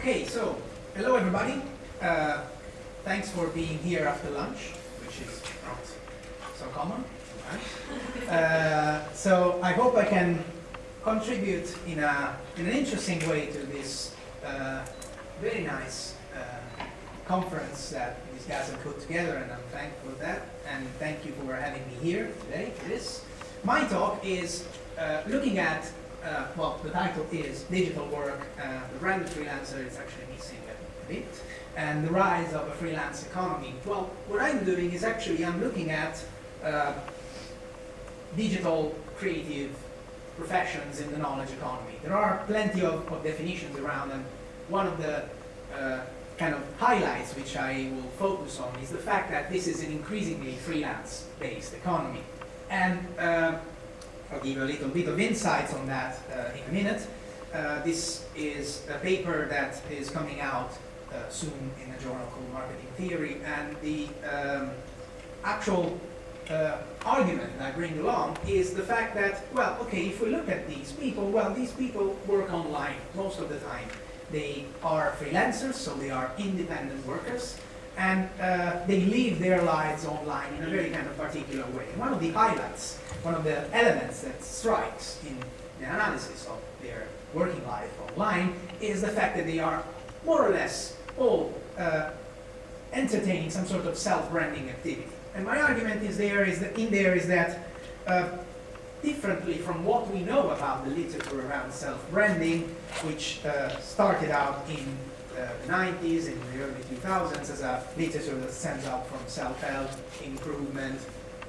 Okay, so hello everybody. Thanks for being here after lunch, which is not so common. So I hope I can contribute in an interesting way to this very nice conference that these guys have put together, and I'm thankful for that. And thank you for having me here today for this. My talk is looking at well, the title is Digital Work, the branded freelancer is actually missing a bit, and the rise of a freelance economy. Well, what I'm doing is actually I'm looking at digital creative professions in the knowledge economy. There are plenty of definitions around, and one of the kind of highlights which I will focus on is the fact that this is an increasingly freelance-based economy. And I'll give you a little bit of insights on that in a minute. This is a paper that is coming out soon in a journal called Marketing Theory, and the actual argument that I bring along is the fact that, well, okay, if we look at these people, well, these people work online most of the time. They are freelancers, so they are independent workers, and they live their lives online in a very kind of particular way. And one of the highlights, one of the elements that strikes in the analysis of their working life online is the fact that they are more or less all entertaining some sort of self-branding activity. And my argument is that differently from what we know about the literature around self-branding, which started out in the 90s, in the early 2000s, as a literature that stems out from self-help, improvement,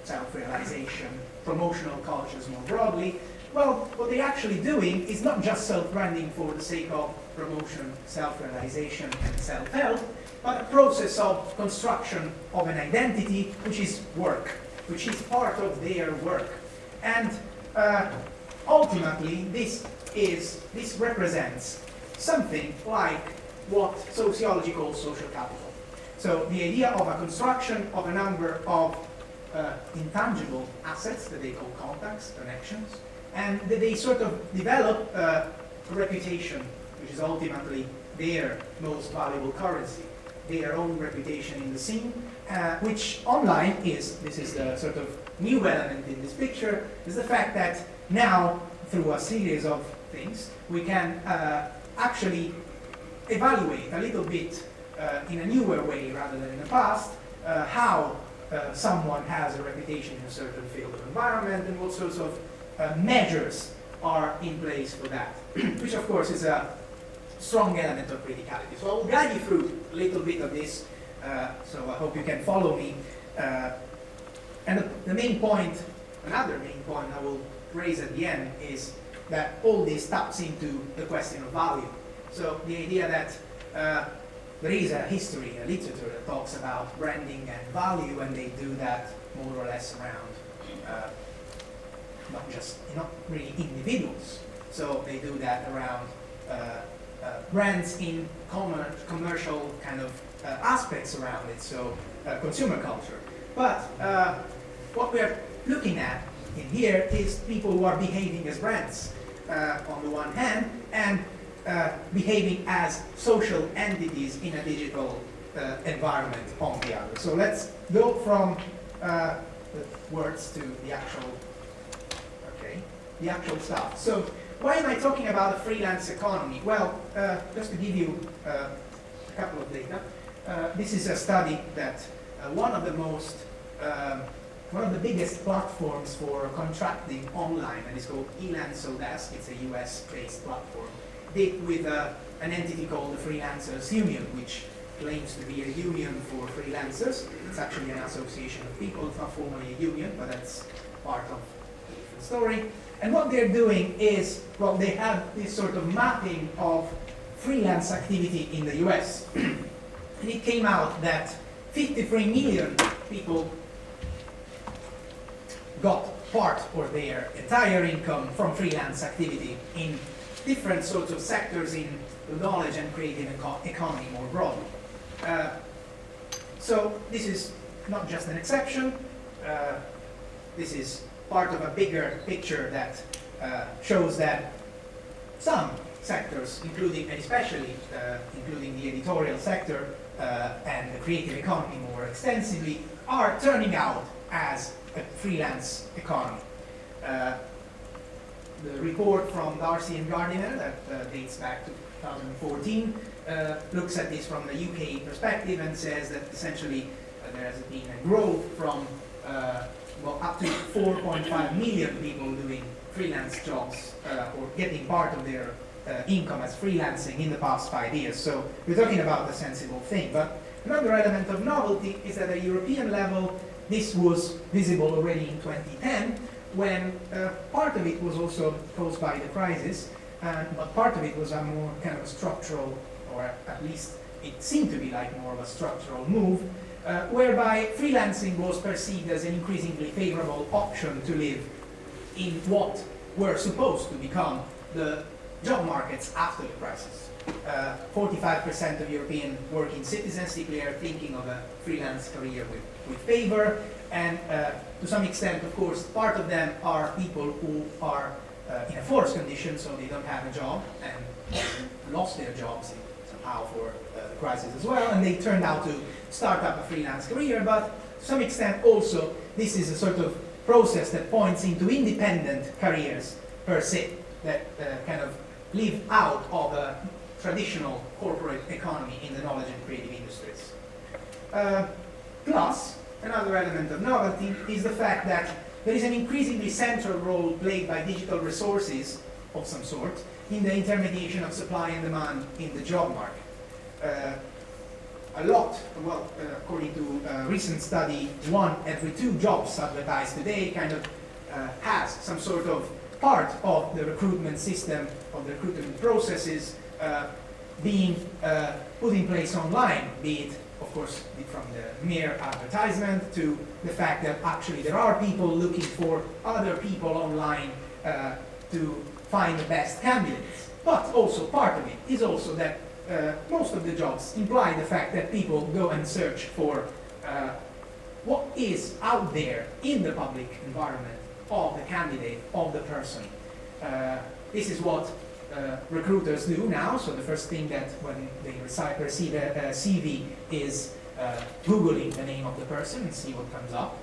self-realization, promotional cultures more broadly. Well, what they're actually doing is not just self-branding for the sake of promotion, self-realization, and self-help, but a process of construction of an identity, which is work, which is part of their work. And ultimately, this represents something like what sociology calls social capital. So the idea of a construction of a number of intangible assets that they call contacts, connections, and that they sort of develop a reputation, which is ultimately their most valuable currency, their own reputation in the scene, which online is, this is the sort of new element in this picture, is the fact that now, through a series of things, we can actually evaluate a little bit in a newer way rather than in the past how someone has a reputation in a certain field of environment and what sorts of measures are in place for that, which of course is a strong element of criticality. So I'll guide you through a little bit of this, so I hope you can follow me. And the main point, another main point I will raise at the end is that all this taps into the question of value. So the idea that there is a history, a literature that talks about branding and value, and they do that more or less around not really individuals. So they do that around brands in commercial kind of aspects around it, so consumer culture. But what we're looking at in here is people who are behaving as brands on the one hand, and behaving as social entities in a digital environment on the other. So let's go from the words to the actual stuff. So why am I talking about a freelance economy? Well, just to give you a couple of data, this is a study that one of the biggest platforms for contracting online, and it's called Elan-Sodesk, it's a US-based platform, did with an entity called the Freelancers Union, which claims to be a union for freelancers. It's actually an association of people, it's not formally a union, but that's part of a different story. And what they're doing is, well, they have this sort of mapping of freelance activity in the US. And it came out that 53 million people got part or their entire income from freelance activity in different sorts of sectors in the knowledge and creative economy more broadly. So this is not just an exception. This is part of a bigger picture that shows that some sectors, including and especially including the editorial sector and the creative economy more extensively, are turning out as a freelance economy. The report from Darcy and Gardiner that dates back to 2014 looks at this from the UK perspective and says that essentially there has been a growth from well, up to 4.5 million people doing freelance jobs or getting part of their income as freelancing in the past 5 years. So we're talking about a sensible thing. But another element of novelty is that at a European level, this was visible already in 2010, when part of it was also caused by the crisis, but part of it was a more kind of a structural, or at least it seemed to be like more of a structural move, whereby freelancing was perceived as an increasingly favorable option to live in what were supposed to become the job markets after the crisis. 45% of European working citizens declare thinking of a freelance career with favor, and to some extent, of course, part of them are people who are in a forced condition, so they don't have a job and lost their jobs somehow for the crisis as well, and they turned out to start up a freelance career. But to some extent also, this is a sort of process that points into independent careers per se, that kind of live out of a traditional corporate economy in the knowledge and creative industries. Plus, another element of novelty is the fact that there is an increasingly central role played by digital resources of some sort in the intermediation of supply and demand in the job market. A lot, well, according to a recent study, 1 every 2 jobs advertised today kind of has some sort of part of the recruitment system, of the recruitment processes being put in place online, be it, of course, from the mere advertisement to the fact that actually there are people looking for other people online to find the best candidates. But also part of it is also that most of the jobs imply the fact that people go and search for what is out there in the public environment of the candidate, of the person. This is what recruiters do now. So the first thing that when they receive a CV is Googling the name of the person and see what comes up.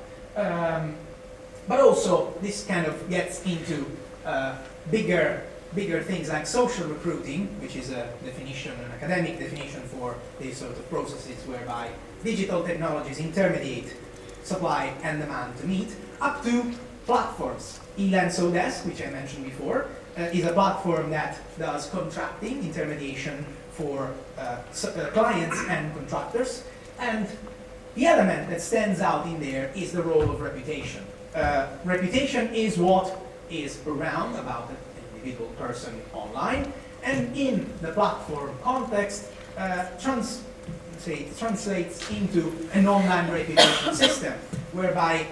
But also this kind of gets into bigger things like social recruiting, which is a definition, an academic definition for these sort of processes whereby digital technologies intermediate supply and demand to meet, up to platforms. Elance Odesk, which I mentioned before, is a platform that does contracting, intermediation for clients and contractors. And the element that stands out in there is the role of reputation. Reputation is what is around about an individual person online, and in the platform context, translates into an online reputation system, whereby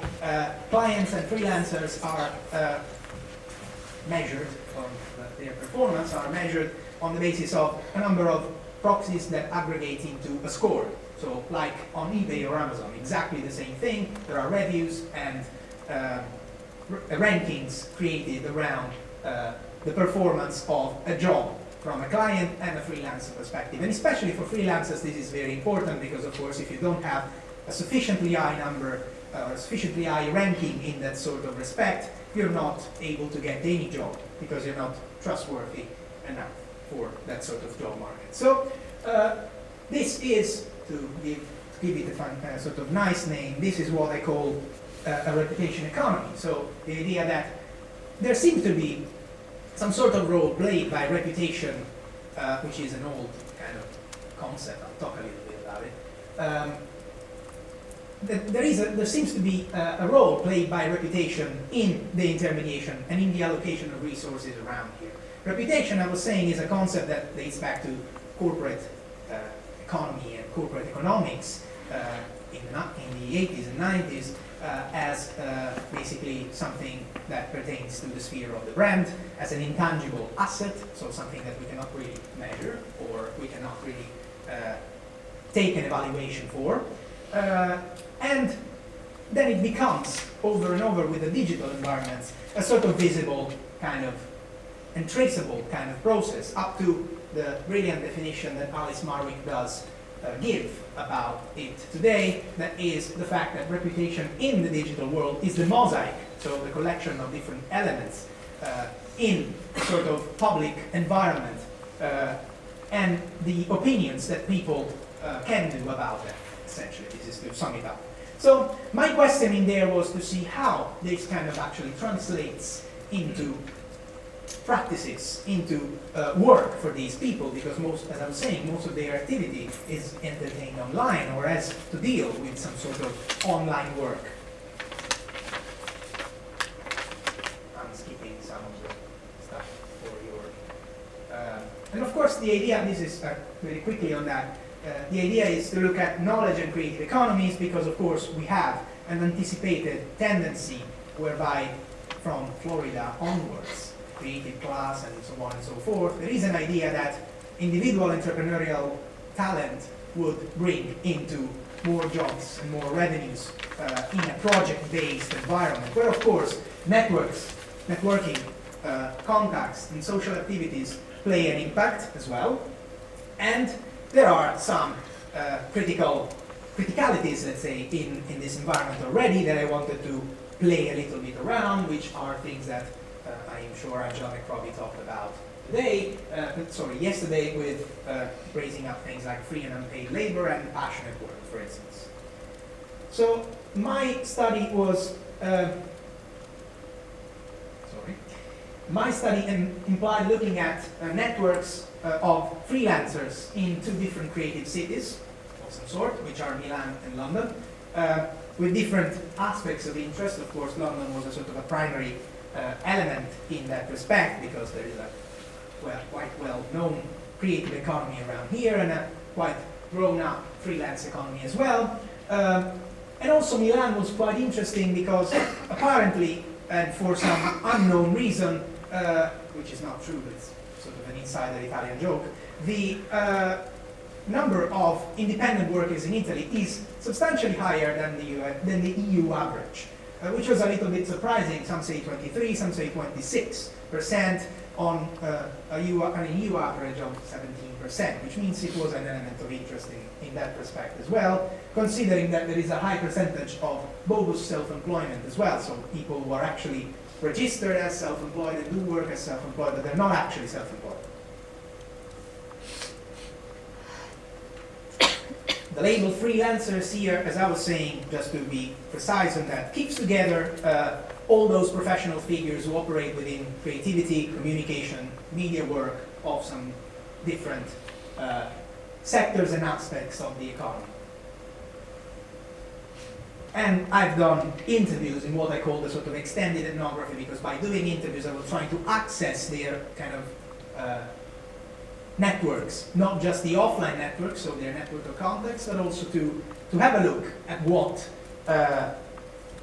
clients and freelancers are measured, or their performance are measured on the basis of a number of proxies that aggregate into a score. So like on eBay or Amazon, exactly the same thing. There are reviews and rankings created around the performance of a job from a client and a freelancer perspective. And especially for freelancers, this is very important because, of course, if you don't have a sufficiently high number or a sufficiently high ranking in that sort of respect, you're not able to get any job because you're not trustworthy enough for that sort of job market. So this is, to give it a fun, sort of nice name, this is what I call a reputation economy. So the idea that there seems to be some sort of role played by reputation, which is an old kind of concept. I'll talk a little bit about it. There seems to be a role played by reputation in the intermediation and in the allocation of resources around here. Reputation, I was saying, is a concept that dates back to corporate economy and corporate economics in the 80s and 90s as basically something that pertains to the sphere of the brand, as an intangible asset, so something that we cannot really measure or we cannot really take an evaluation for. And then it becomes, over and over with the digital environments, a sort of visible kind of and traceable kind of process, up to the brilliant definition that Alice Marwick does give about it today, that is the fact that reputation in the digital world is the mosaic, so the collection of different elements in a sort of public environment, and the opinions that people can do about them, essentially. This is to sum it up. So my question in there was to see how this kind of actually translates into practices, into work for these people, because most, as I was saying, most of their activity is entertained online or has to deal with some sort of online work. I'm skipping some of the stuff for your... and of course the idea, this is very quickly on that, the idea is to look at knowledge and creative economies, because of course we have an anticipated tendency whereby from Florida onwards, creative class and so on and so forth, there is an idea that individual entrepreneurial talent would bring into more jobs and more revenues in a project-based environment, where of course networking, contacts and social activities play an impact as well. And there are some criticalities, let's say, in this environment already that I wanted to play a little bit around, which are things that I'm sure Angela McRobbie talked about yesterday, with raising up things like free and unpaid labor and passionate work, for instance. So my study was, implied looking at networks of freelancers in two different creative cities of some sort, which are Milan and London, with different aspects of interest. Of course, London was a sort of a primary element in that respect, because there is a quite well-known creative economy around here, and a quite grown-up freelance economy as well. And also Milan was quite interesting because apparently, and for some unknown reason, which is not true, but it's sort of an insider Italian joke, the number of independent workers in Italy is substantially higher than the EU average. Which was a little bit surprising. Some say 23, some say 26% on an EU average of 17%, which means it was an element of interest in that respect as well, considering that there is a high percentage of bogus self-employment as well, so people who are actually registered as self-employed and do work as self-employed, but they're not actually self-employed. The label freelancers here, as I was saying, just to be precise on that, keeps together all those professional figures who operate within creativity, communication, media work of some different sectors and aspects of the economy. And I've done interviews in what I call the sort of extended ethnography, because by doing interviews I was trying to access their kind of networks, not just the offline networks, so their network of contacts, but also to have a look at what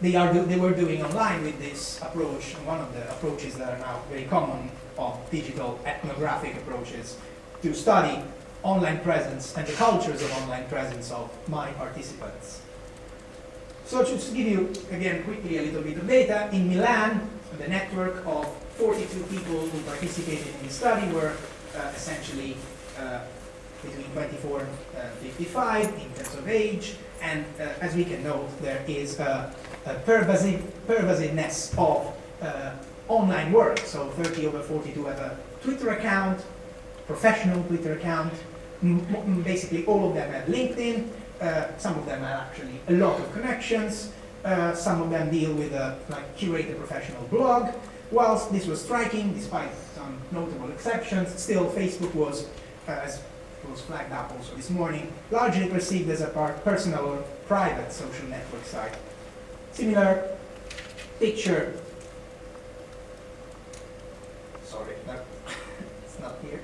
they were doing online with this approach, and one of the approaches that are now very common of digital ethnographic approaches, to study online presence and the cultures of online presence of my participants. So just to give you, again, quickly a little bit of data, in Milan, the network of 42 people who participated in the study were essentially between 24 and 55 in terms of age, and as we can note, there is a pervasiveness of online work. So 30 over 42 have a Twitter account, professional Twitter account. Basically all of them have LinkedIn. Some of them have actually a lot of connections. Some of them deal with a curated professional blog. Whilst this was striking, despite some notable exceptions, still Facebook was, as was flagged up also this morning, largely perceived as a personal or private social network site. Similar picture, sorry, it's not here,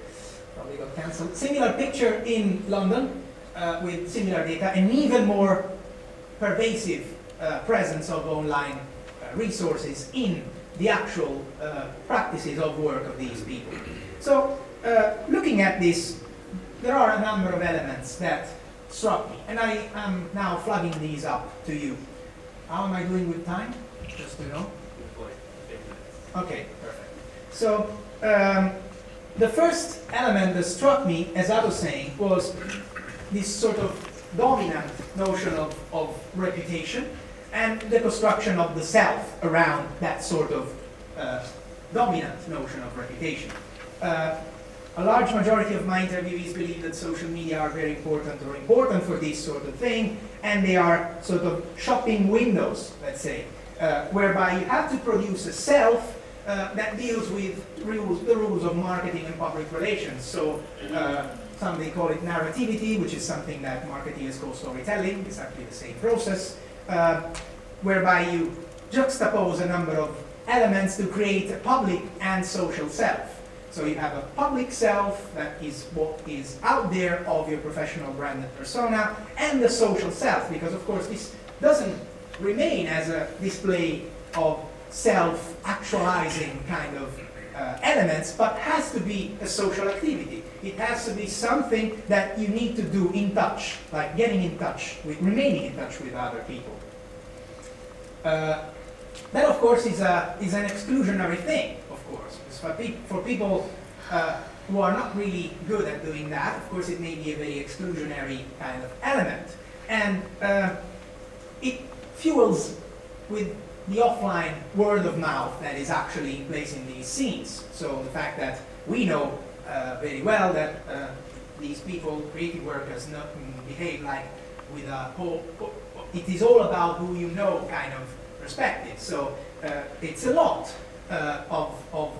probably got cancelled. Similar picture in London with similar data, and even more pervasive presence of online resources in the actual practices of work of these people. So looking at this, there are a number of elements that struck me, and I am now flagging these up to you. How am I doing with time? Just to know. Okay, perfect. So the first element that struck me, as I was saying, was this sort of dominant notion of reputation and the construction of the self around that sort of dominant notion of reputation. A large majority of my interviewees believe that social media are very important or important for this sort of thing, and they are sort of shopping windows, let's say, whereby you have to produce a self that deals with the rules of marketing and public relations. So some they call it narrativity, which is something that marketeers call storytelling. It's actually the same process, whereby you juxtapose a number of elements to create a public and social self. So you have a public self, that is what is out there of your professional branded persona, and the social self, because of course this doesn't remain as a display of self-actualizing kind of elements, but has to be a social activity. It has to be something that you need to do in touch, like getting in touch, remaining in touch with other people. That of course is an exclusionary thing, of course. For people who are not really good at doing that, of course it may be a very exclusionary kind of element. And it fuels with the offline word of mouth that is actually in place in these scenes. So the fact that we know very well that these people, creative workers, behave like with a it is all about who you know kind of perspective. So it's a lot of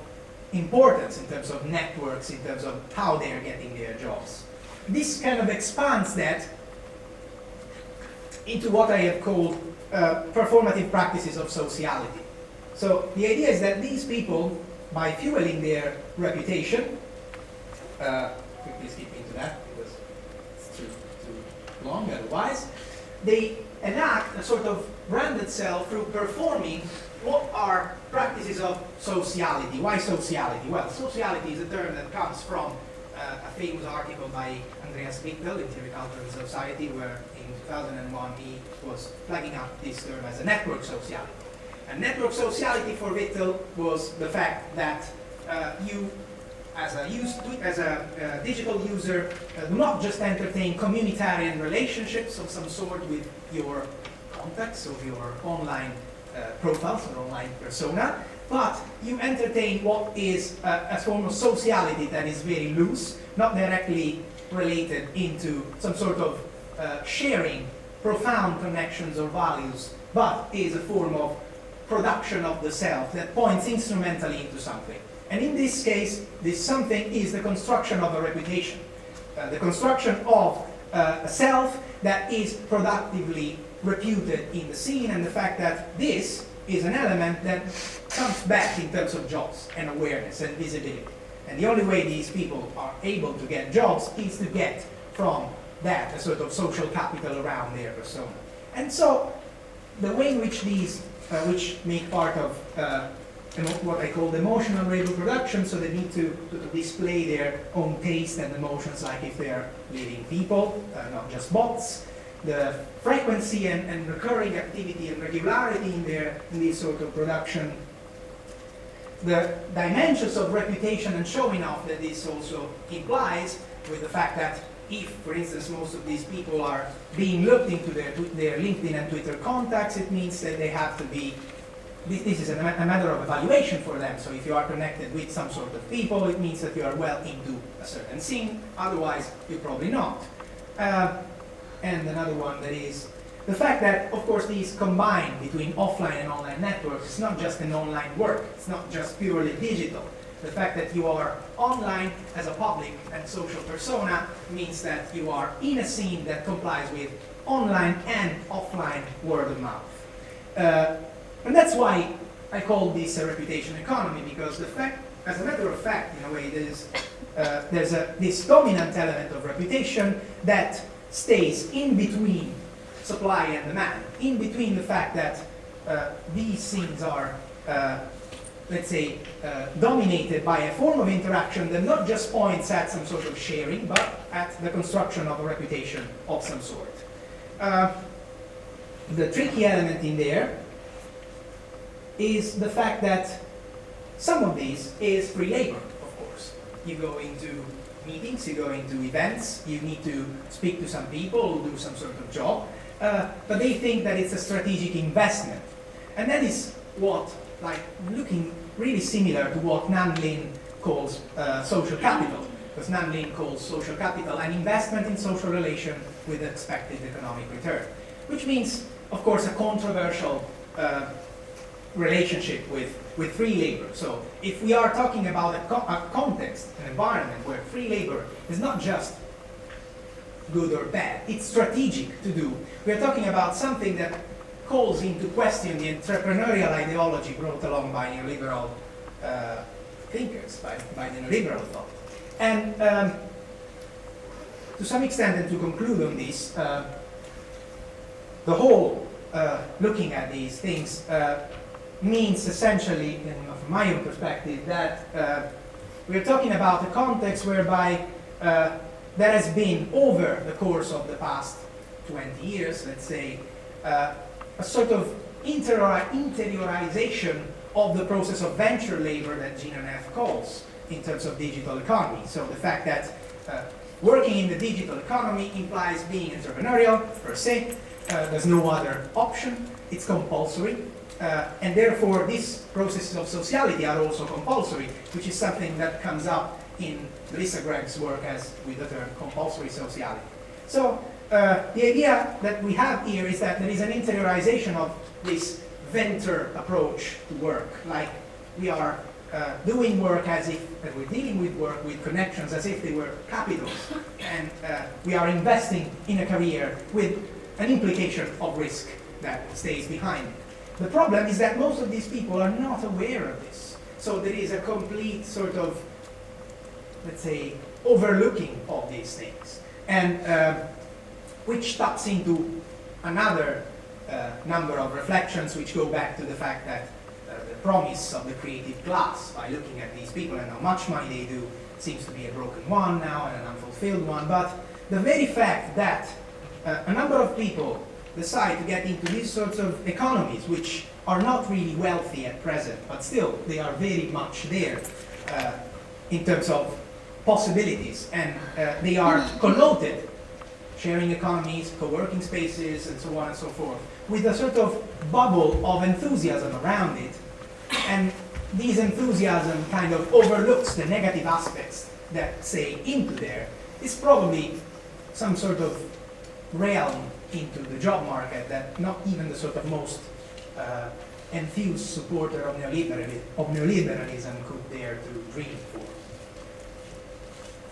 importance in terms of networks, in terms of how they are getting their jobs. This kind of expands that into what I have called performative practices of sociality. So the idea is that these people, by fueling their reputation, quickly skip into that because it's too long otherwise, they enact a sort of branded self through performing what are practices of sociality. Why sociality? Well, sociality is a term that comes from a famous article by Andreas Wichtel in Theory, Culture and Society, where in 2001 he was flagging up this term as a network sociality. And network sociality for Wichtel was the fact that you, as a digital user, do not just entertain communitarian relationships of some sort with your contacts of your online profiles or online persona, but you entertain what is a form of sociality that is very loose, not directly related into some sort of sharing profound connections or values, but is a form of production of the self that points instrumentally into something. And in this case, this something is the construction of a reputation, the construction of a self that is productively reputed in the scene, and the fact that this is an element that comes back in terms of jobs and awareness and visibility. And the only way these people are able to get jobs is to get from that a sort of social capital around their persona. And so the way in which these, which make part of what I call emotional label production, so they need to display their own taste and emotions, like if they're living people, not just bots. The frequency and recurring activity and regularity in this sort of production, the dimensions of reputation and showing off that this also implies, with the fact that if, for instance, most of these people are being looked into their LinkedIn and Twitter contacts, it means that they have to be, this is a matter of evaluation for them. So if you are connected with some sort of people, it means that you are well into a certain scene, otherwise you're probably not. And another one that is the fact that, of course, these combine between offline and online networks. It's not just an online work. It's not just purely digital. The fact that you are online as a public and social persona means that you are in a scene that complies with online and offline word of mouth. And that's why I call this a reputation economy, because the fact, as a matter of fact, in a way, there's this dominant element of reputation that stays in between supply and demand, in between the fact that these scenes are, let's say, dominated by a form of interaction that not just points at some sort of sharing, but at the construction of a reputation of some sort. The tricky element in there is the fact that Some of these is free labor, of course. You go into meetings, you go into events, you need to speak to some people, do some sort of job, but they think that it's a strategic investment. And that is what, like, looking really similar to what Nan Lin calls social capital, because Nan Lin calls social capital an investment in social relation with expected economic return, which means, of course, a controversial relationship with free labor. So if we are talking about a context, an environment where free labor is not just good or bad, it's strategic to do. We are talking about something that calls into question the entrepreneurial ideology brought along by neoliberal thinkers, by the neoliberal thought. And to some extent, and to conclude on this, the whole looking at these things means essentially, from my own perspective, that we're talking about a context whereby there has been, over the course of the past 20 years, let's say, a sort of interiorization of the process of venture labor that Gina Neff calls in terms of digital economy. So the fact that working in the digital economy implies being entrepreneurial, per se. There's no other option. It's compulsory. And therefore, these processes of sociality are also compulsory, which is something that comes up in Melissa Gregg's work as with the term compulsory sociality. So the idea that we have here is that there is an interiorization of this venture approach to work, like we are doing work as if, that we're dealing with work with connections as if they were capitals, and we are investing in a career with an implication of risk that stays behind it. The problem is that most of these people are not aware of this. So there is a complete sort of, let's say, overlooking of these things, and which taps into another number of reflections which go back to the fact that the promise of the creative class, by looking at these people and how much money they do, seems to be a broken one now and an unfulfilled one. But the very fact that a number of people decide to get into these sorts of economies, which are not really wealthy at present, but still they are very much there in terms of possibilities, and they are connoted, sharing economies, co-working spaces, and so on and so forth, with a sort of bubble of enthusiasm around it. And this enthusiasm kind of overlooks the negative aspects that say into there. It's probably some sort of realm into the job market that not even the sort of most enthused supporter of neoliberalism could dare to dream for.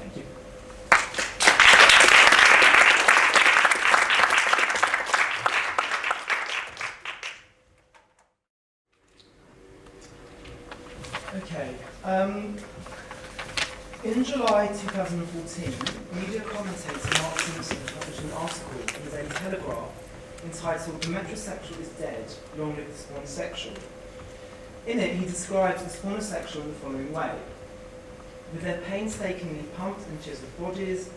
Thank you. Okay. In July 2014, media commentator Mark Simpson published an article in the Daily Telegraph entitled "The Metrosexual is Dead, Long Live the Spornosexual." In it, he describes the Spornosexual in the following way: with their painstakingly pumped and chiseled bodies,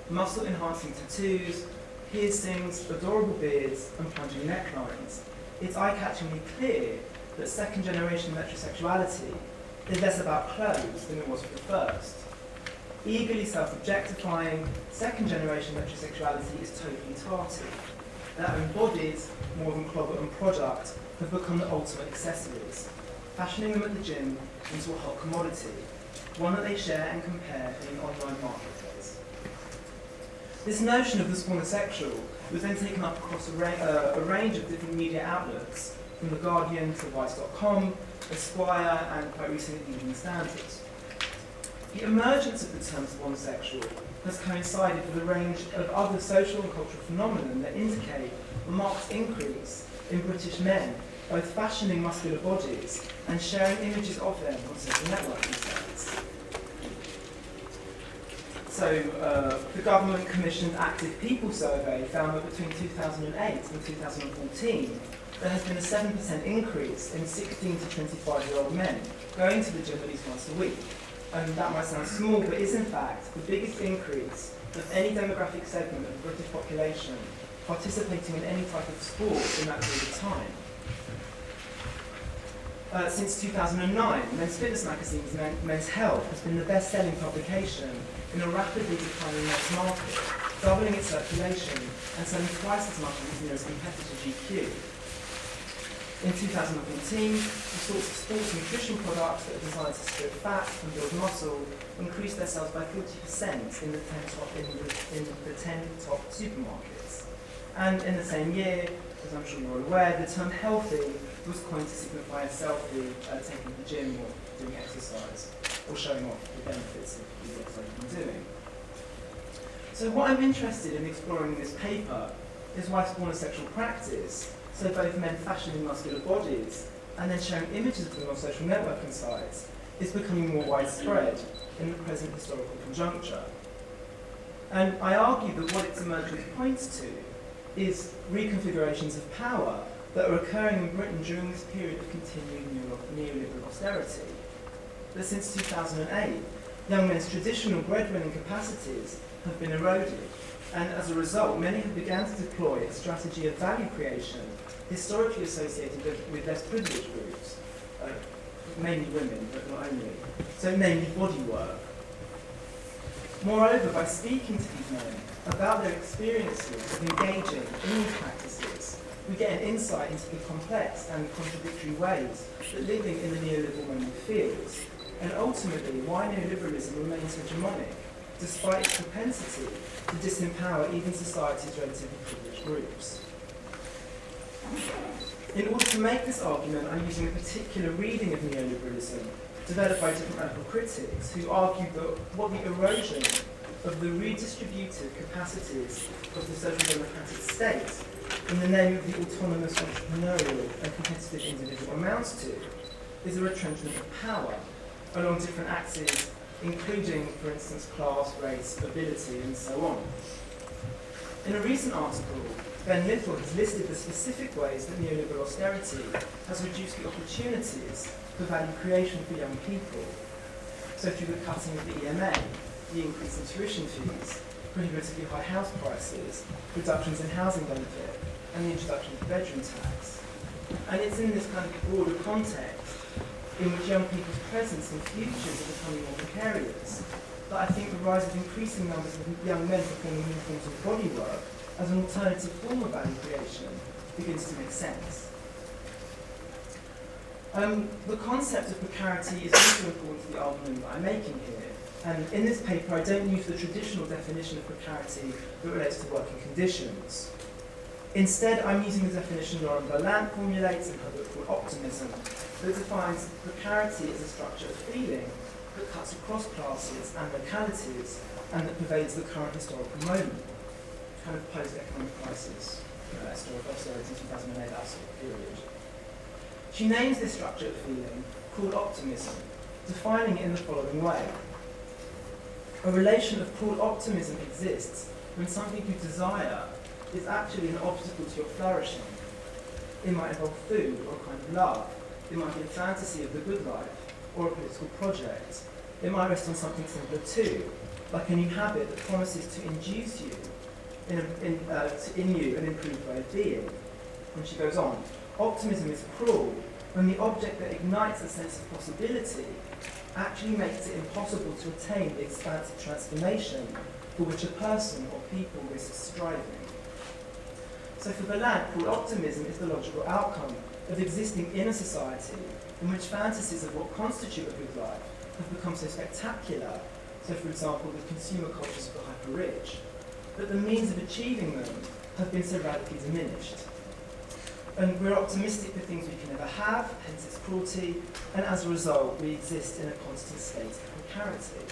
muscle-enhancing tattoos, piercings, adorable beards, and plunging necklines, it's eye-catchingly clear that second-generation metrosexuality is less about clothes than it was for the first. Eagerly self-objectifying, second-generation metrosexuality is totally tarty. Their own bodies, more than clobber and product, have become the ultimate accessories, fashioning them at the gym into a hot commodity, one that they share and compare in an online marketplace. This notion of the spornosexual was then taken up across a range of different media outlets, from The Guardian to Vice.com, Esquire, and quite recently Evening Standard. The emergence of the term spornosexual has coincided with a range of other social and cultural phenomena that indicate a marked increase in British men both fashioning muscular bodies and sharing images of them on social networking sites. So, the government-commissioned Active People survey found that between 2008 and 2014, there has been a 7% increase in 16 to 25-year-old men going to the gym at least once a week. And that might sound small, but is in fact the biggest increase of any demographic segment of the British population participating in any type of sport in that period of time. Since 2009, Men's Fitness magazine's Men's Health has been the best-selling publication in a rapidly declining men's market, doubling its circulation and selling twice as much as its nearest competitor, GQ. In 2014, the sorts of sports nutrition products that are designed to strip fat and build muscle increased their sales by 40% in the 10 top supermarkets. And in the same year, as I'm sure you're aware, the term healthy was coined to signify a selfie taking the gym or doing exercise, or showing off the benefits of the exercise you've been doing. So what I'm interested in exploring in this paper is why spornosexual practice, so both men fashioning muscular bodies and then sharing images of them on social networking sites, is becoming more widespread in the present historical conjuncture. And I argue that what its emergence points to is reconfigurations of power that are occurring in Britain during this period of continuing neoliberal austerity. That since 2008, young men's traditional breadwinning capacities have been eroded, and as a result, many have begun to deploy a strategy of value creation historically associated with less privileged groups, mainly women, but not only, so namely body work. Moreover, by speaking to these men about their experiences of engaging in these practices, we get an insight into the complex and contradictory ways that living in the neoliberal moment feels, and ultimately why neoliberalism remains hegemonic, despite its propensity to disempower even society's relatively privileged groups. In order to make this argument, I'm using a particular reading of neoliberalism developed by different radical critics who argue that what the erosion of the redistributive capacities of the social democratic state in the name of the autonomous entrepreneurial and competitive individual amounts to is a retrenchment of power along different axes, including, for instance, class, race, ability, and so on. In a recent article, Ben Little has listed the specific ways that neoliberal austerity has reduced the opportunities for value creation for young people. So through the cutting of the EMA, the increase in tuition fees, prohibitively high house prices, reductions in housing benefit, and the introduction of the bedroom tax. And it's in this kind of broader context in which young people's presence and futures are becoming more precarious that I think the rise of increasing numbers of young men performing new forms of body work as an alternative form of value creation begins to make sense. The concept of precarity is also important to the argument that I'm making here. And in this paper, I don't use the traditional definition of precarity that relates to working conditions. Instead, I'm using the definition Laurent Berlant formulates in her book called Optimism, that defines precarity as a structure of feeling that cuts across classes and localities and that pervades the current historical moment, kind of post-economic crisis, historical austerity, 2008, that sort of period. She names this structure of feeling called optimism, defining it in the following way. A relation of called optimism exists when something you desire is actually an obstacle to your flourishing. It might involve food or a kind of love. It might be a fantasy of the good life or a political project. It might rest on something simpler too, like a new habit that promises to induce you in you an improved way of being. And she goes on, optimism is cruel when the object that ignites a sense of possibility actually makes it impossible to attain the expansive transformation for which a person or people risks striving. So for Berlant, called optimism is the logical outcome of existing in a society in which fantasies of what constitute a good life have become so spectacular, so for example the consumer cultures of the hyper-rich, but the means of achieving them have been so radically diminished. And we're optimistic for things we can never have, hence its cruelty, and as a result we exist in a constant state of precarity.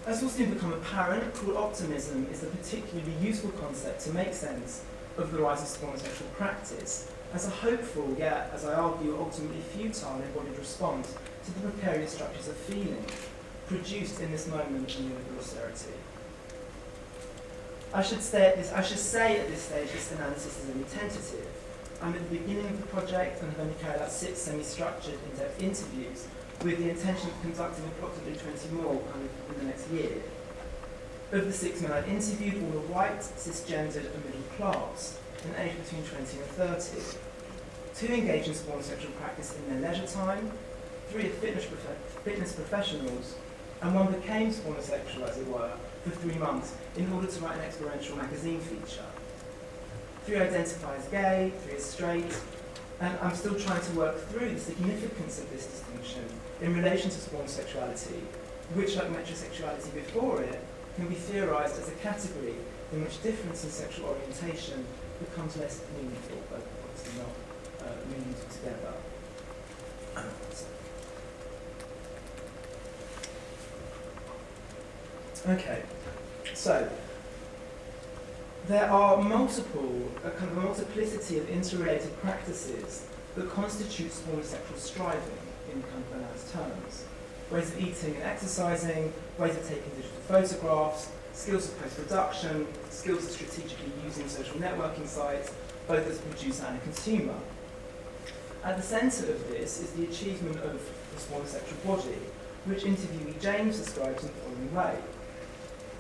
As will soon become apparent, cruel optimism is a particularly useful concept to make sense of the rise of spornosexual practice, as a hopeful, yet, as I argue, ultimately futile embodied response to the precarious structures of feeling produced in this moment of neoliberal austerity. I should say at this stage this analysis is only tentative. I'm at the beginning of the project and have only carried out 6 semi-structured, in-depth interviews with the intention of conducting approximately 20 more in the next year. Of the 6 men I've interviewed, all are white, cisgendered and middle class, and aged between 20 and 30. 2 engage in spornosexual practice in their leisure time, 3 are fitness professionals, and 1 became spornosexual, as it were, for 3 months in order to write an experiential magazine feature. 3 identify as gay, 3 as straight, and I'm still trying to work through the significance of this distinction in relation to spornosexuality, which, like metrosexuality before it, can be theorised as a category in which difference in sexual orientation becomes less meaningful, but obviously not meaningful together. Okay, so there are a multiplicity of interrelated practices that constitute spornosexual striving in kind of balanced terms. Ways of eating and exercising, ways of taking digital photographs, skills of post-production, skills of strategically using social networking sites, both as a producer and a consumer. At the centre of this is the achievement of the spornosexual body, which interviewee James describes in the following way.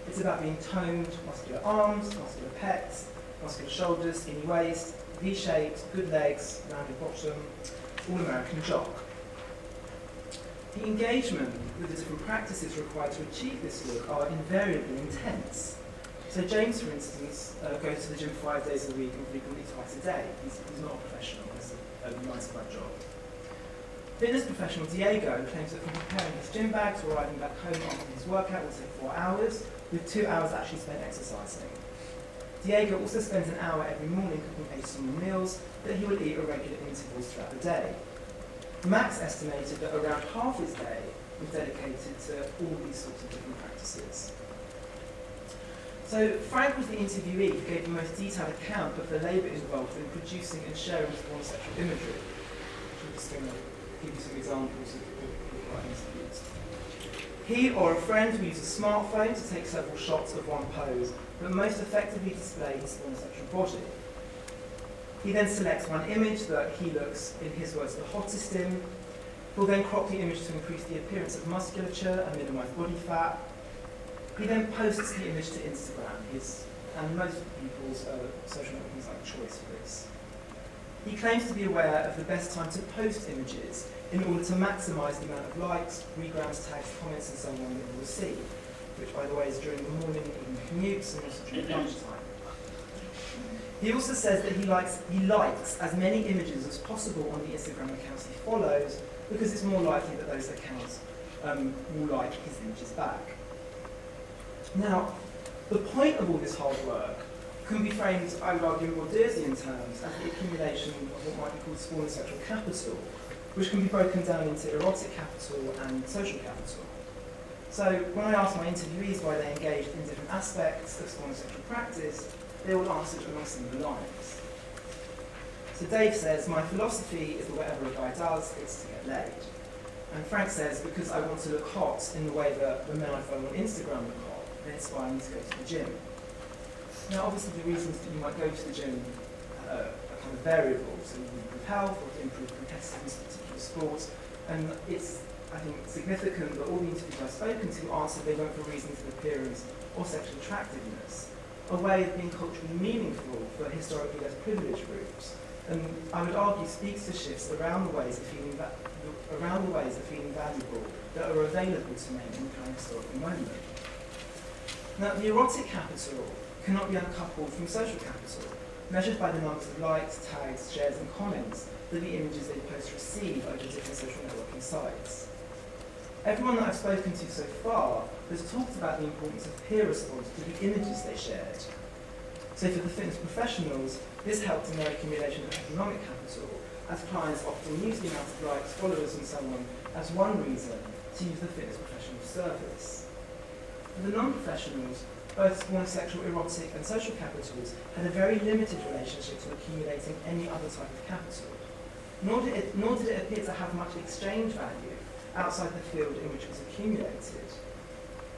It's about being toned, muscular arms, muscular pecs, muscular shoulders, skinny waist, V-shaped, good legs, rounded bottom, all-American jock. The engagement with the different practices required to achieve this look are invariably intense. So James, for instance, goes to the gym 5 days a week and frequently twice a day. He's not a professional, it's a 9-to-5 job. Fitness professional Diego claims that from preparing his gym bag to arriving back home after his workout will take 4 hours, with 2 hours actually spent exercising. Diego also spends an hour every morning cooking 8 small meals that he will eat at regular intervals throughout the day. Max estimated that around half his day was dedicated to all these sorts of different practices. So Frank was the interviewee who gave the most detailed account of the labour involved in producing and sharing spornosexual imagery. I'm just going to give you some examples of what I interviewed. He or a friend will use a smartphone to take several shots of one pose, but most effectively display his spornosexual body. He then selects one image that he looks, in his words, the hottest in. He'll then crop the image to increase the appearance of musculature and minimise body fat. He then posts the image to Instagram, and most people's social networking like choice for this. He claims to be aware of the best time to post images in order to maximise the amount of likes, regrams, tags, comments and so on that he will receive, which by the way is during the morning, evening commutes and also during lunchtime. He also says that he likes as many images as possible on the Instagram accounts he follows because it's more likely that those accounts will like his images back. Now, the point of all this hard work can be framed, I would argue, in Baudelsian terms as the accumulation of what might be called spornosexual capital, which can be broken down into erotic capital and social capital. So when I ask my interviewees why they engaged in different aspects of spornosexual practice, they will answer along similar lines. So Dave says, my philosophy is that whatever a guy does, it's to get laid. And Frank says, because I want to look hot in the way that the men I follow on Instagram look hot, they inspire me to go to the gym. Now obviously the reasons that you might go to the gym are kind of variable, so you improve health or to improve competitiveness in particular sports, and it's, I think, significant that all the interviews I've spoken to answer they went for reasons of appearance or sexual attractiveness, a way of being culturally meaningful for historically less privileged groups, and I would argue speaks to shifts around the ways of feeling valuable that are available to men in the current historical moment. Now, the erotic capital cannot be uncoupled from social capital, measured by the numbers of likes, tags, shares, and comments that the images they post receive over different social networking sites. Everyone that I've spoken to so far has talked about the importance of peer response to the images they shared. So for the fitness professionals, this helped in their accumulation of economic capital, as clients often use the amount of likes, followers, and so on as one reason to use the fitness professional service. For the non-professionals, both spornosexual, erotic, and social capitals had a very limited relationship to accumulating any other type of capital, nor did it appear to have much exchange value outside the field in which it was accumulated.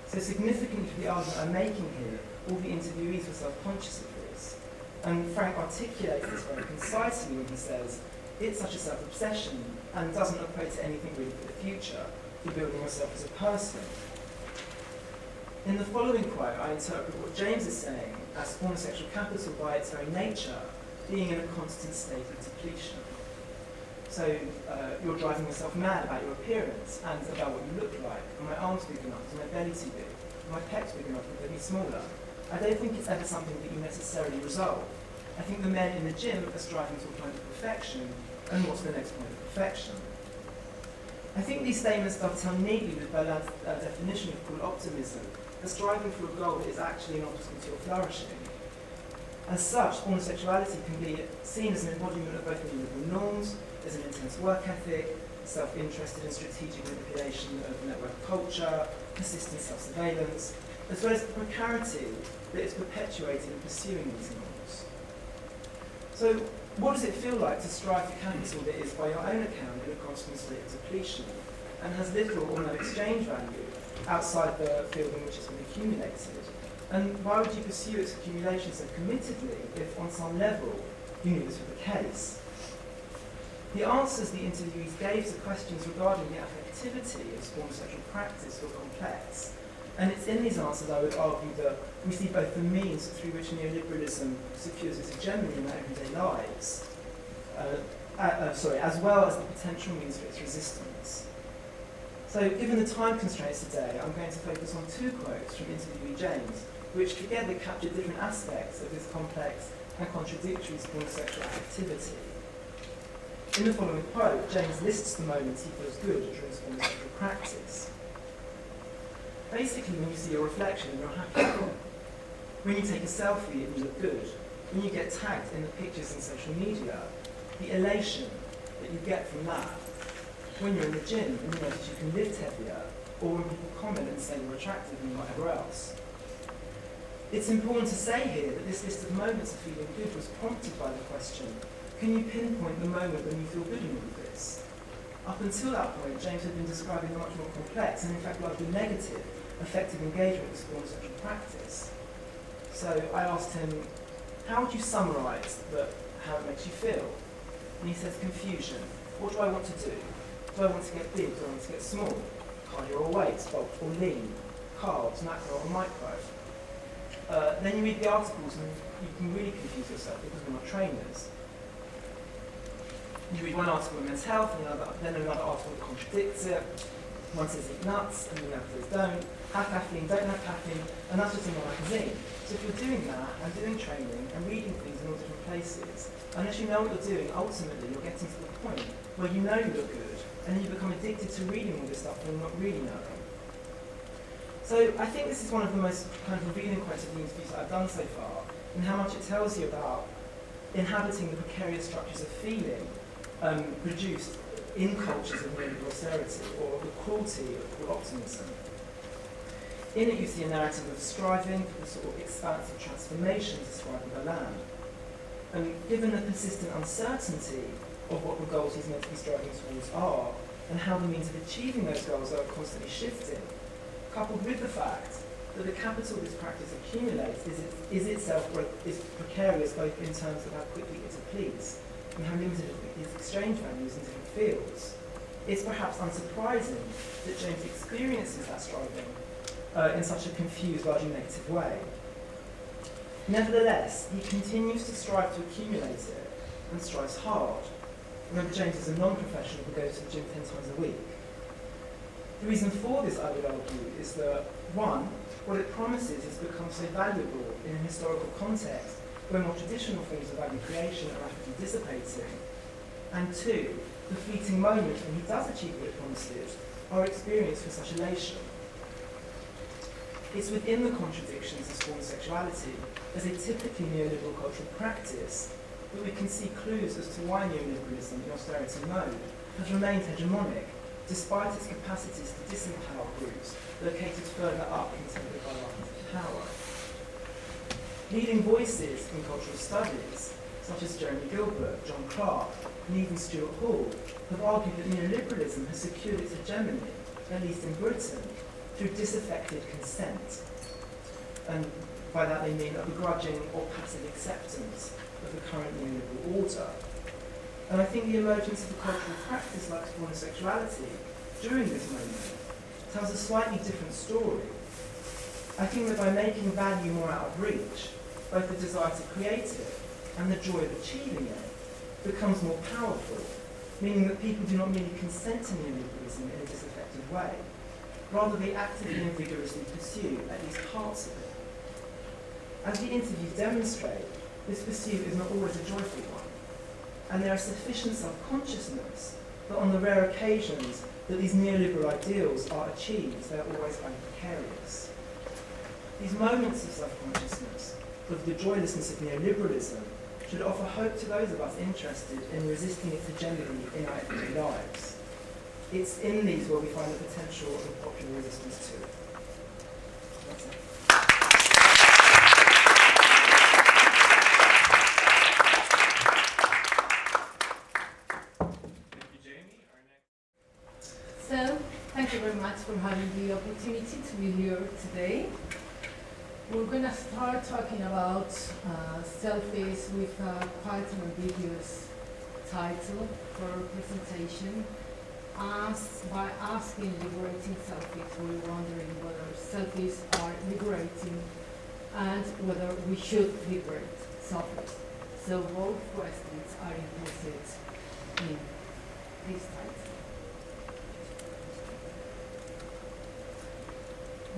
So significantly for the argument I'm making here, all the interviewees were self-conscious of this. And Frank articulates this very concisely when he says, it's such a self-obsession and doesn't equate to anything really for the future, for building yourself as a person. In the following quote, I interpret what James is saying as spornosexual capital by its very nature being in a constant state of depletion. So you're driving yourself mad about your appearance and about what you look like. Are my arms big enough? Is my belly too big? Are my pecs big enough? Could they be smaller? I don't think it's ever something that you necessarily resolve. I think the men in the gym are striving to a point of perfection, and what's the next point of perfection? I think these statements dovetail neatly with Berlin's definition of called optimism, as striving for a goal that is actually an obstacle to your flourishing. As such, spornosexuality can be seen as an embodiment of both neoliberal norms, as an intense work ethic, self-interested and strategic manipulation of network culture, persistent self-surveillance, as well as the precarity that is perpetuating and pursuing these norms. So, what does it feel like to strive for capital that is, by your own account, in a constant state of depletion, and has little or no exchange value outside the field in which it's been accumulated? And why would you pursue its accumulation so committedly if, on some level, you knew this was the case? The answers the interviewees gave to questions regarding the affectivity of spornosexual practice were complex. And it's in these answers I would argue that we see both the means through which neoliberalism secures its hegemony in our everyday lives, as well as the potential means for its resistance. So, given the time constraints today, I'm going to focus on two quotes from interviewee James, which together capture different aspects of this complex and contradictory spornosexual activity. In the following quote, James lists the moments he feels good during spornosexual practice. Basically, when you see your reflection and you're happy, when you take a selfie and you look good, when you get tagged in the pictures on social media, the elation that you get from that, when you're in the gym and you notice you can lift heavier, or when people comment and say you're attractive and whatever else. It's important to say here that this list of moments of feeling good was prompted by the question, can you pinpoint the moment when you feel good in all of this? Up until that point, James had been describing a much more complex and in fact largely negative affective engagement with spornosexual practice. So I asked him, how would you summarise how it makes you feel? And he says, confusion. What do I want to do? Do I want to get big? Do I want to get small? Cardio or weight, bulk or lean? Carbs, macro or micro? Then you read the articles and you can really confuse yourself because we're not trainers. You read one article on men's health, and then another article that contradicts it. One says eat nuts, and the other says don't. Have caffeine, don't have caffeine, and that's just in one magazine. So if you're doing that, and doing training, and reading things in all different places, unless you know what you're doing, ultimately you're getting to the point where you know you look good, and then you become addicted to reading all this stuff and not really knowing. So I think this is one of the most kind of revealing quotes of the interviews that I've done so far, and how much it tells you about inhabiting the precarious structures of feeling produced in cultures of neoliberal austerity, or the cruelty of optimism. In it you see a narrative of striving for the sort of expansive transformation described by Berlin. And given the persistent uncertainty of what the goals he's meant to be striving towards are, and how the means of achieving those goals are constantly shifting, coupled with the fact that the capital this practice accumulates is itself precarious both in terms of how quickly it depletes and how limited its exchange values in different fields, it's perhaps unsurprising that James experiences that striving in such a confused, largely negative way. Nevertheless, he continues to strive to accumulate it and strives hard. Remember, James is a non-professional who goes to the gym 10 times a week. The reason for this, I would argue, is that, one, what it promises has become so valuable in a historical context where more traditional forms of value creation are rapidly dissipating, and two, the fleeting moments when he does achieve what it promises are experienced with such elation. It's within the contradictions of spornosexuality, as a typically neoliberal cultural practice, that we can see clues as to why neoliberalism in austerity mode has remained hegemonic, despite its capacities to disempower groups located further up in terms of hierarchies of power. Leading voices in cultural studies, such as Jeremy Gilbert, John Clark, and even Stuart Hall, have argued that neoliberalism has secured its hegemony, at least in Britain, through disaffected consent. And by that they mean a begrudging or passive acceptance of the current neoliberal order. And I think the emergence of a cultural practice like spornosexuality during this moment tells a slightly different story. I think that by making value more out of reach, both the desire to create it and the joy of achieving it becomes more powerful, meaning that people do not merely consent to neoliberalism in a disaffected way. Rather, they actively and vigorously pursue at least parts of it. As the interviews demonstrate, this pursuit is not always a joyful one, and there is sufficient self-consciousness that on the rare occasions that these neoliberal ideals are achieved, they are always precarious. These moments of self-consciousness, of the joylessness of neoliberalism, should offer hope to those of us interested in resisting its hegemony in our everyday lives. It's in these where we find the potential of a popular resistance to it. That's it. So, thank you very much for having the opportunity to be here today. We're going to start talking about selfies with quite an ambiguous title for presentation. By asking liberating selfies, we're wondering whether selfies are liberating and whether we should liberate selfies. So both questions are implicit in this title.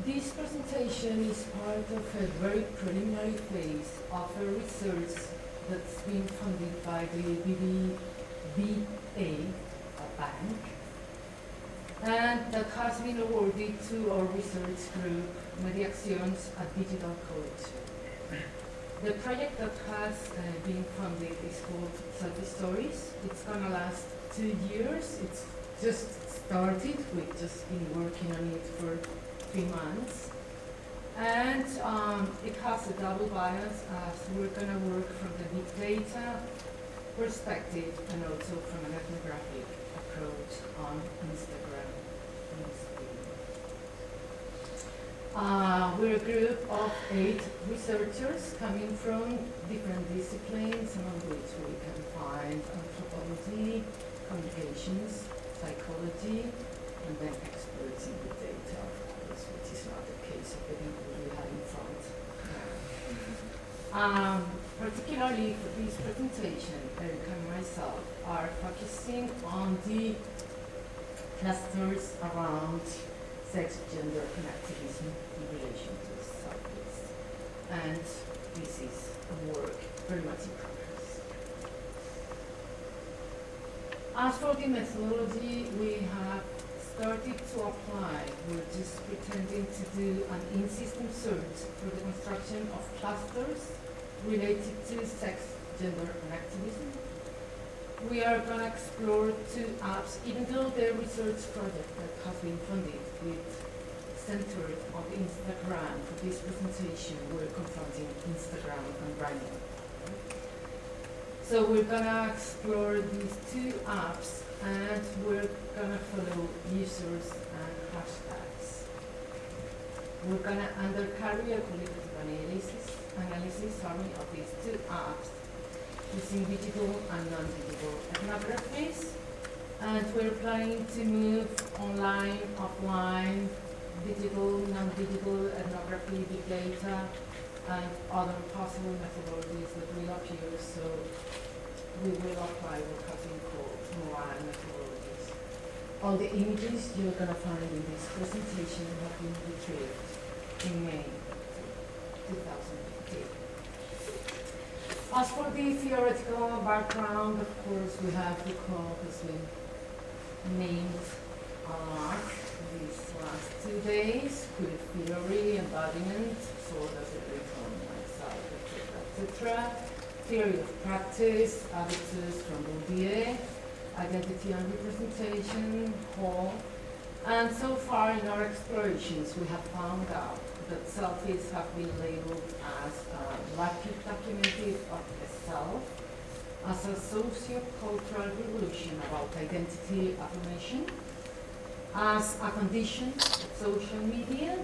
This presentation is part of a very preliminary phase of a research that's been funded by the BBVA, a bank, and that has been awarded to our research group, Mediaciones at Digital College. The project that has been funded is called Selfie Stories. It's going to last 2 years. It's just started. We've just been working on it for 3 months, and it has a double bias as we're going to work from the big data perspective and also from an ethnographic approach on Instagram. We're a group of 8 researchers coming from different disciplines, among which we can find anthropology, communications, psychology, and then experts in the data, which is not the case of the people we have in front. Particularly for this presentation, Erick and myself are focusing on the clusters around sex, gender, and activism in relation to selfies. And this is a work very much in progress. As for the methodology, we have started to apply. We're just pretending to do an in-system search for the construction of clusters related to sex, gender, and activism. We are going to explore 2 apps, even though the research project that has been funded with centered on Instagram for this presentation, we're confronting Instagram and branding. So we're going to explore these 2 apps, and we're going to follow users and hashtags. We're going to undercarry a qualitative analysis of these 2 apps using digital and non-digital ethnographies, and we're planning to move online, offline, digital, non-digital ethnography, big data, and other possible methodologies that will appear. So we will apply what has been called mobile methodologies. All the images you're going to find in this presentation have been retrieved in May 2015. As for the theoretical background, of course, we have the call has been named a lot these last 2 days, queer theory, embodiment, so does it return myself, etc. Theory of practice, habitus from Bourdieu, identity and representation, Hall. And so far in our explorations, we have found out that selfies have been labeled as a rapid documented of the self, as a socio-cultural revolution about identity affirmation, as a condition of social media,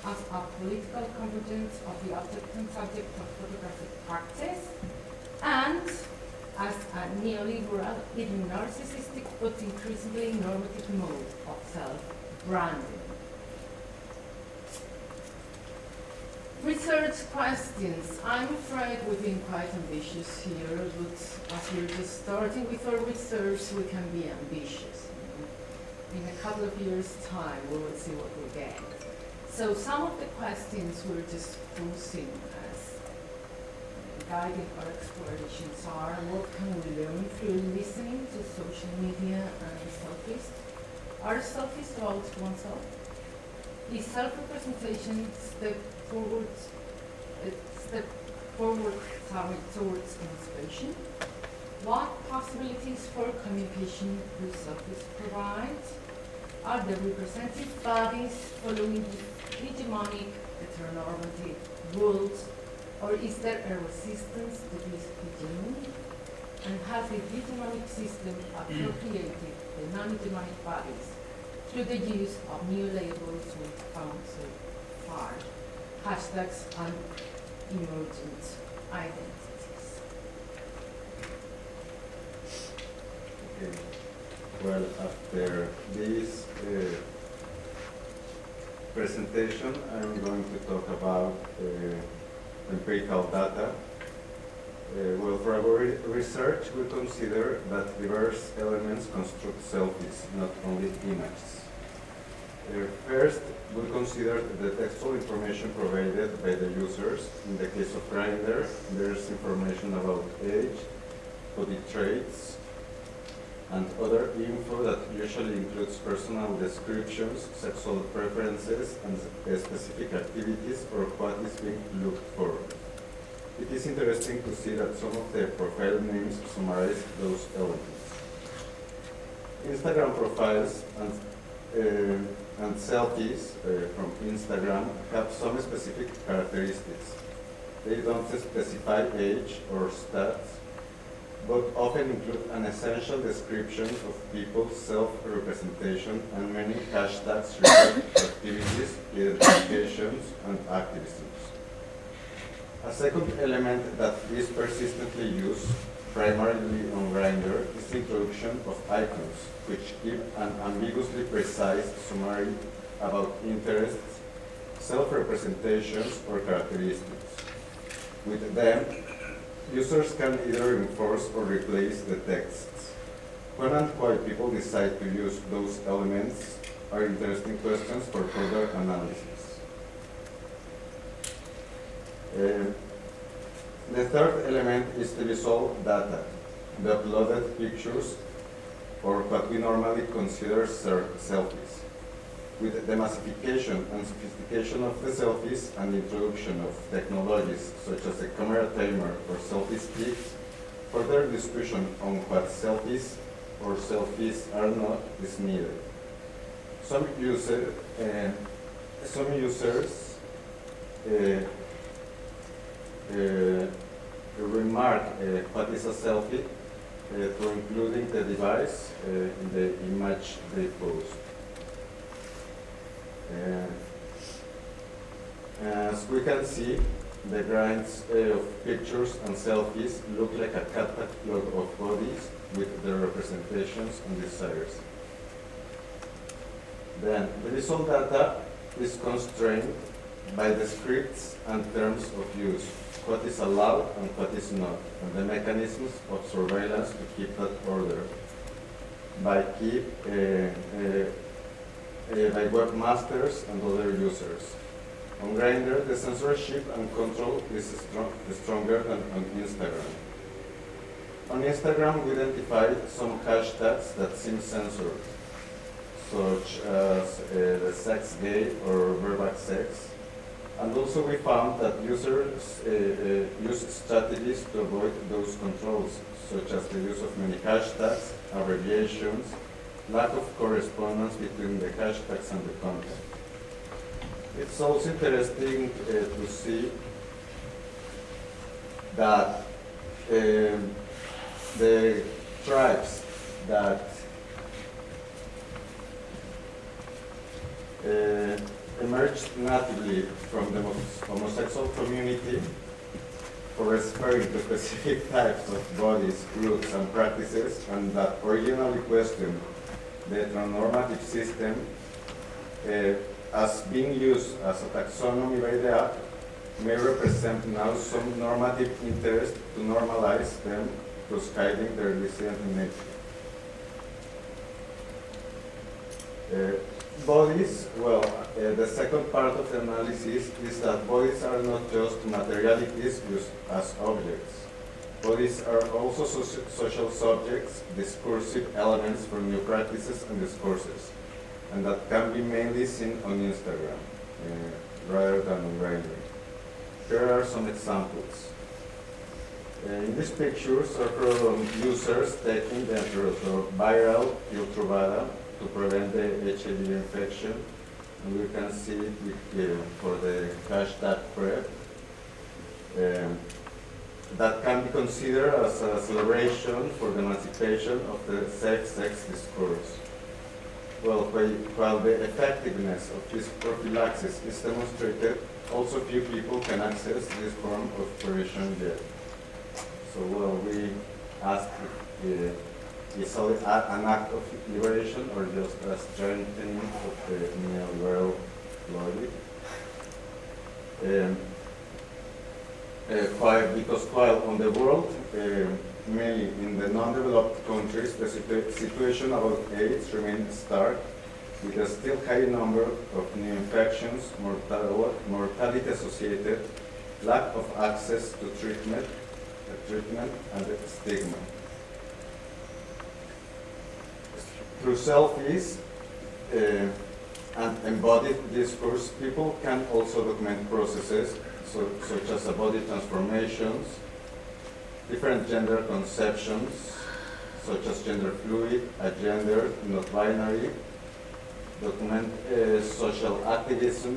as a political convergence of the object and subject of photographic practice, and as a neoliberal, even narcissistic, but increasingly normative mode of self-branding. Research questions. I'm afraid we've been quite ambitious here, but as we're just starting with our research, we can be ambitious. In a couple of years' time, we will see what we get. So some of the questions we're just posing as guiding our explorations are: what can we learn through listening to social media and selfies? Are selfies about oneself? Is self-representation step forward towards emancipation? What possibilities for communication do selfies provide? Are the representative bodies following hegemonic heteronormative rules, or is there a resistance to this hegemony? And has the hegemonic system appropriated the non-hegemonic bodies through the use of new labels we've found so far, hashtags and emergent identities? Okay. Well, after this presentation, I'm going to talk about empirical data. Well, for our research, we consider that diverse elements construct selfies, not only images. First, we consider the textual information provided by the users. In the case of Grindr, there's information about age, body traits, and other info that usually includes personal descriptions, sexual preferences, and specific activities or what is being looked for. It is interesting to see that some of the profile names summarize those elements. Instagram profiles and selfies from Instagram have some specific characteristics. They don't specify age or stats, but often include an essential description of people's self-representation and many hashtags related to activities, identifications, and activisms. A second element that is persistently used, primarily on Grindr, is the introduction of icons, which give an ambiguously precise summary about interests, self-representations, or characteristics. With them, users can either enforce or replace the texts. When and why people decide to use those elements are interesting questions for further analysis. The third element is the visual data, the uploaded pictures, or what we normally consider selfies. With the massification and sophistication of the selfies and the introduction of technologies such as the camera timer or selfie sticks, further discussion on what selfies or selfies are not is needed. Some users remark what is a selfie through including the device in the image they post. As we can see, the grinds of pictures and selfies look like a catalog of bodies with their representations and desires. Then, the visual data is constrained by the scripts and terms of use, what is allowed and what is not, and the mechanisms of surveillance to keep that order by webmasters and other users. On Grindr, the censorship and control is stronger than on Instagram. On Instagram, we identified some hashtags that seem censored, such as the sex gay or verbac sex. And also we found that users use strategies to avoid those controls, such as the use of many hashtags, abbreviations, lack of correspondence between the hashtags and the content. It's also interesting to see that the tribes that emerged natively from the homosexual community for referring to specific types of bodies, groups, and practices, and that originally questioned the heteronormative system as being used as a taxonomy by the act, may represent now some normative interest to normalize them, thus hiding their dissident nature. Bodies, well, the second part of the analysis is that bodies are not just materialities used as objects. Bodies are also social subjects, discursive elements for new practices and discourses, and that can be mainly seen on Instagram rather than in Grindr. Here are some examples. In these pictures are from users taking the antiretroviral Filtruvada to prevent the HIV infection, and we can see it for the hashtag PrEP. That can be considered as a celebration for the emancipation of the sex discourse. Well, while the effectiveness of this prophylaxis is demonstrated, also few people can access this form of prevention yet. So, well, we ask if it's an act of liberation or just a strengthening of the neoliberal logic. Because while on the world, mainly in the non-developed countries, the situation about AIDS remains stark, with a still high number of new infections, mortality associated, lack of access to treatment and stigma. Through selfies and embodied discourse, people can also document processes such as body transformations, different gender conceptions, such as gender fluid, agender, not binary, document social activism,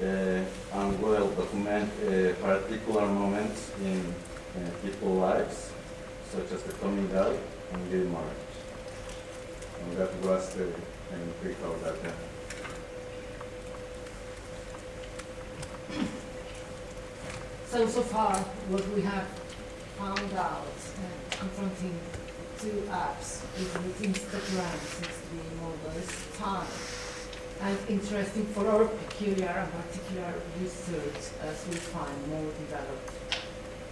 and well, document particular moments in people's lives, such as the coming out and gay marriage. And that was the empirical data. So far, what we have found out confronting two apps with Instagram seems to be more or less time. And interesting for our peculiar and particular research as we find more developed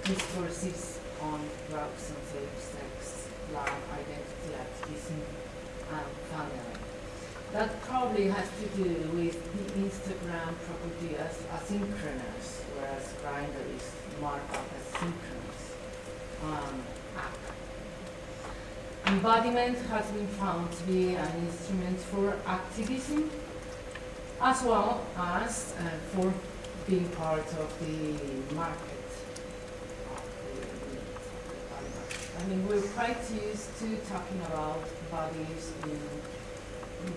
discourses on drugs and safe-sex, life, identity, activism, and family. That probably has to do with the Instagram property as asynchronous, whereas Grindr is marked up as synchronous app. Embodiment has been found to be an instrument for activism, as well as for being part of the market. I mean, we're quite used to talking about bodies in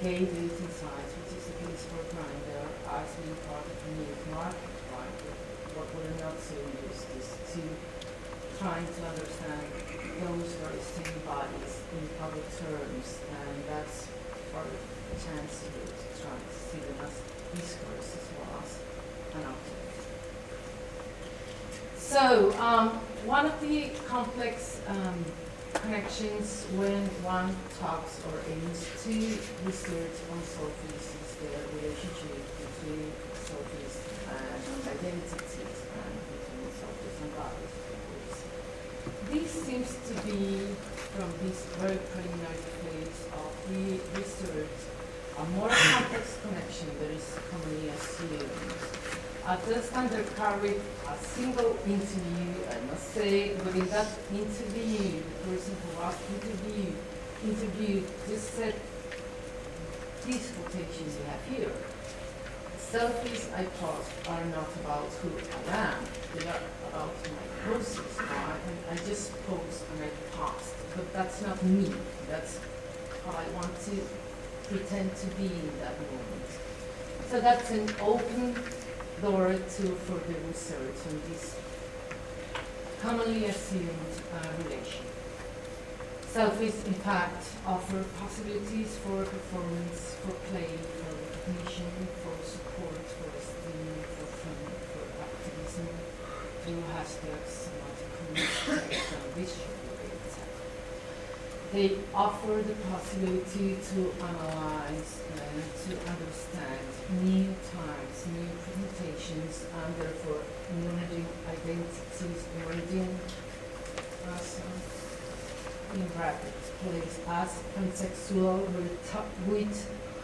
gay dating sites, which is the case for Grindr, as being part of the new market, right? What we're not so used is to trying to understand those very same bodies in public terms, and that's part of the chance to try to see them as discourse as well as an object. So, one of the complex connections when one talks or aims to research on selfies is the relationship between selfies and identities and between selfies and bodies. This seems to be, from this very preliminary phase of the research, a more complex connection that is commonly assumed. Alessandro carried a single interview, I must say, within that interview, the person who was interviewed just said, these quotations you have here, selfies I post are not about who I am, they are about my process. I just post and I post, but that's not me, that's how I want to pretend to be in that moment. So that's an open door to further research on this commonly assumed relation. Selfies, in fact, offer possibilities for performance, for play, for recognition, for support, for esteem, for fun, for activism, through hashtags, emoticons, and visual, etc. They offer the possibility to analyze and to understand new types, new presentations, and therefore emerging identities, emerging as in brackets, place as pansexual, which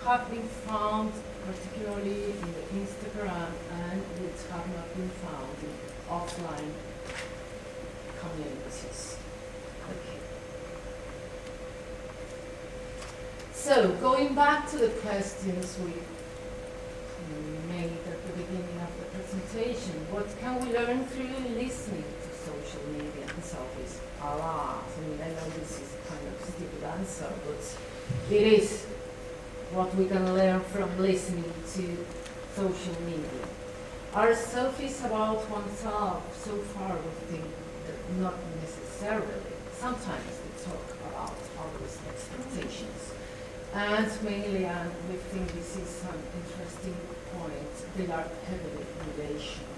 have been found particularly in the Instagram and which have not been found in offline communities. Okay. So, going back to the questions we made at the beginning of the presentation, what can we learn through listening to social media and selfies? A lot. I mean, I know this is kind of a stupid answer, but it is what we can learn from listening to social media. Are selfies about oneself? So far we think that not necessarily. Sometimes we talk about others' expectations. And mainly, and we think this is an interesting point, they are heavily relational.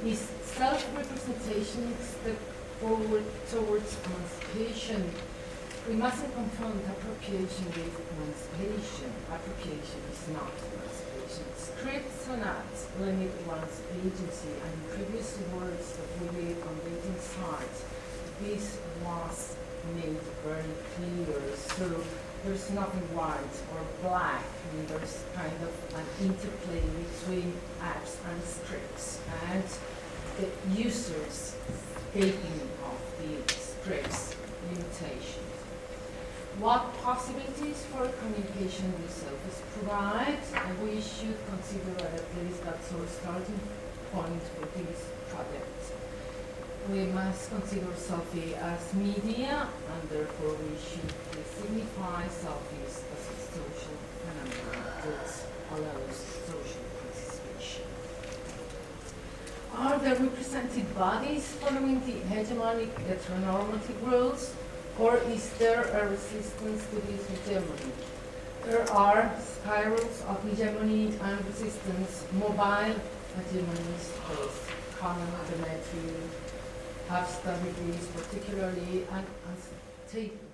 Is self-representation a step forward towards emancipation? We mustn't confund appropriation with emancipation. Appropriation is not emancipation. Scripts and acts limit one's agency, and in previous words that we did on dating sites, this was made very clear. So there's nothing white or black. I mean, there's kind of an interplay between apps and scripts, and the users escaping of the scripts limitations. What possibilities for communication with selfies provide? And we should consider at least that's our starting point for this project. We must consider selfie as media, and therefore we should signify selfies as a social phenomenon that allows social participation. Are there represented bodies following the hegemonic heteronormative rules, or is there a resistance to this hegemony? There are spirals of hegemony and resistance, mobile hegemonies, both common geometry, have studied this particularly, and unstable